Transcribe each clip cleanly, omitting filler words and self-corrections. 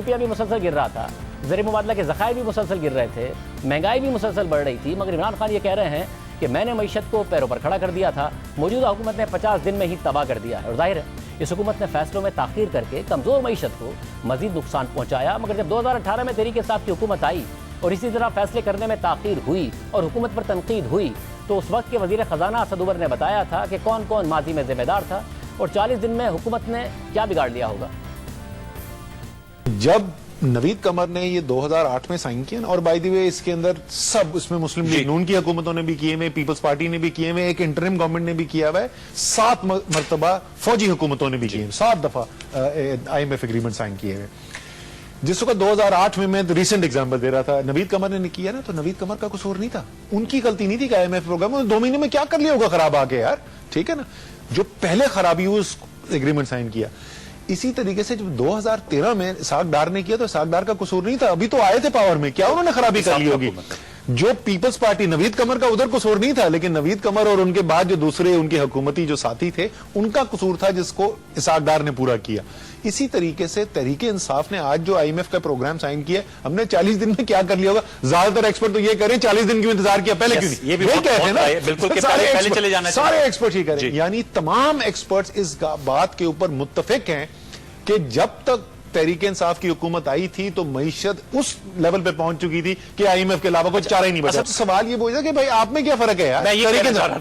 रुपया भी मुसलसल गिर रहा था, ज़र मुबादला के ज़खायर भी मुसलसल गिर रहे थे, महंगाई भी मुसलसल बढ़ रही थी, मगर इमरान खान ये कह रहे हैं कि मैंने मईशत को पैरों पर खड़ा कर दिया था, मौजूदा हुकूमत ने 50 दिन में ही तबाह कर दिया। और जाहिर है इस हुकूमत ने फैसलों में ताख़ीर करके कमज़ोर मईशत को मज़ीद नुकसान पहुँचाया। मगर जब 2018 में तहरीक इंसाफ की हुकूमत आई और इसी तरह फैसले करने में ताख़ीर हुई और हुकूमत पर तनकीद हुई, तो उस वक्त के वज़ीर ख़जाना असद उमर ने बताया था कि कौन कौन माजी में जिम्मेदार था और 40 दिन में हुकूमत ने क्या बिगाड़ लिया होगा। जब नवीद कमर ने ये 2008 में साइन किया ना, और बाय द वे इसके अंदर सब, इसमें मुस्लिम लीग नून की हुकूमतों ने भी किए हुए, पीपल्स पार्टी ने भी किए हुए, एक इंटरिम गवर्नमेंट ने भी किया हुआ है, 7 मरतबा फौजी हुकूमतों ने भी किए, 7 दफा IMF एग्रीमेंट साइन किए हुए। जिस वक्त 2008 में मैं रिसेंट एग्जांपल दे रहा था, नवीद कमर ने किया ना, तो नवीद कमर का कसूर नहीं था, उनकी गलती नहीं थी कि IMF प्रोग्राम 2 महीने में क्या कर लिया होगा खराब आके यार, ठीक है ना। जो पहले खराबी हुई उस एग्रीमेंट साइन किया। इसी तरीके से जब 2013 में इसाक डार ने किया तो इसाक डार का कसूर नहीं था, अभी तो आए थे पावर में, क्या उन्होंने खराबी कर ली होगी। जो पीपल्स पार्टी, नवीद कमर का उधर कसूर नहीं था, लेकिन नवीद कमर और उनके बाद जो दूसरे उनके हुकूमती जो साथी थे उनका कसूर था, जिसको इसाक डार ने पूरा किया। इसी तरीके से तहरीक इंसाफ ने आज जो IMF का प्रोग्राम साइन किया, हमने 40 दिन में क्या कर लिया होगा। ज्यादातर एक्सपर्ट तो ये कह रहे हैं 40 दिन क्यों इंतजार किया, पहले क्यों नहीं, ये भी कहते हैं ना, बिल्कुल पहले चले जाना चाहिए। सारे एक्सपर्ट ही कह रहे हैं, यानी तमाम एक्सपर्ट्स इस बात के ऊपर मुत्तफिक हैं कि जब तक तहरीक इंसाफ की हुकूमत आई थी तो मईशत उस लेवल पे पहुंच चुकी थी कि IMF के अलावा कोई चारा ही नहीं बचा। तो सवाल ये पूछा कि भाई आप में क्या फर्क है यार,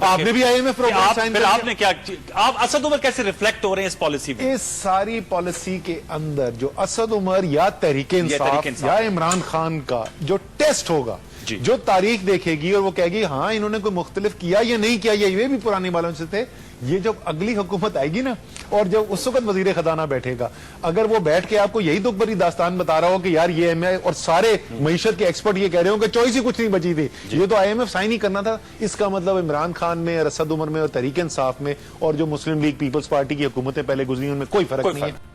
आपने भी IMF प्रोग्राम साइन किया, आपने क्या, आप असद उमर कैसे रिफ्लेक्ट हो रहे हैं इस पॉलिसी में? इस सारी पॉलिसी के अंदर जो असद उमर या तहरीक इंसाफ या इमरान खान का जो टेस्ट होगा, जो तारीख देखेगी और वो कहेगी हाँ इन्होंने कोई मुख्तलिफ किया या नहीं किया, ये भी पुराने वालों से थे। ये जब अगली हुकूमत आएगी ना, और जब उस वक्त वजीर खजाना बैठेगा, अगर वो बैठ के आपको यही दुख भरी दास्तान बता रहा हो कि यार ये और सारे मईशत के एक्सपर्ट ये कह रहे हो कि चॉइस ही कुछ नहीं बची थी, ये तो IMF साइन ही करना था, इसका मतलब इमरान खान में, असद उमर में और तहरीक इंसाफ में और जो मुस्लिम लीग पीपल्स पार्टी की हुकूमतें पहले गुजरी उनमें कोई फर्क नहीं है।